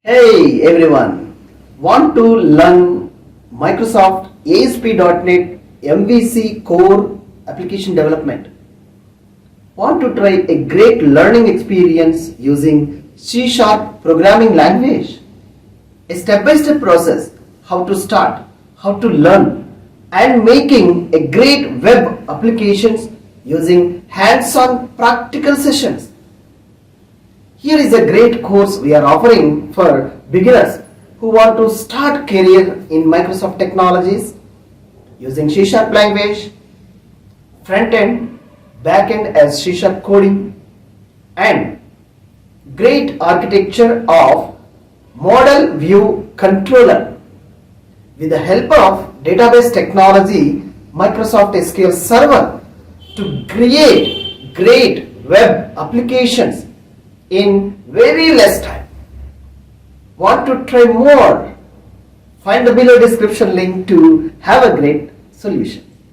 Hey everyone, want to learn Microsoft ASP.NET MVC core application development? Want to try a great learning experience using C# programming language? A step-by-step process how to start, how to learn and making a great web applications using hands-on practical sessions. Here is a great course we are offering for beginners who want to start career in Microsoft technologies using C# language, front end, back end as C# coding and great architecture of model view controller. With the help of database technology, Microsoft SQL Server to create great web applications in very less time. Want to try more? Find the below description link to have a great solution.